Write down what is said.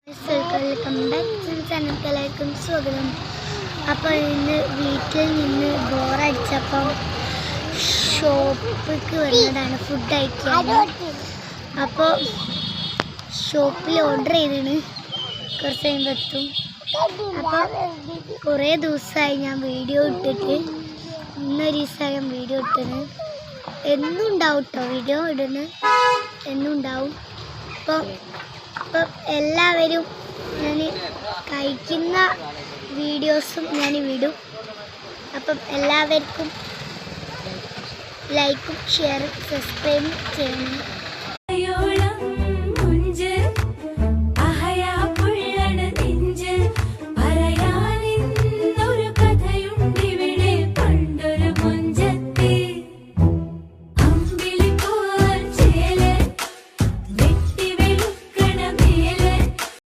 Welcome back to channel. എല്ലാവർക്കും സ്വാഗതം. അപ്പോൾ ഇന്ന് വീട്ടിൽ നിന്ന് ബോറടിച്ചപ്പം ഷോപ്പിലേക്ക് വരുന്നതാണ് ഫുഡ് കഴിക്കാൻ. അപ്പോൾ ഷോപ്പിൽ ഓർഡർ ചെയ്തിന് കുറച്ച് കഴിയുമ്പോൾ എത്തും. അപ്പോൾ കുറേ ദിവസമായി ഞാൻ വീഡിയോ ഇട്ടിട്ട്, ഇന്നൊരു ദിവസം വീഡിയോ ഇട്ടിന്. എന്നും ഉണ്ടാവും കേട്ടോ വീഡിയോ ഇടുന്നു, എന്നും ഉണ്ടാവും. അപ്പം എല്ലാവരും ഞാൻ കഴിക്കുന്ന വീഡിയോസും ഞാൻ വിടും. അപ്പം എല്ലാവർക്കും ലൈക്കും ഷെയറും സബ്സ്ക്രൈബും ചെയ്യണം.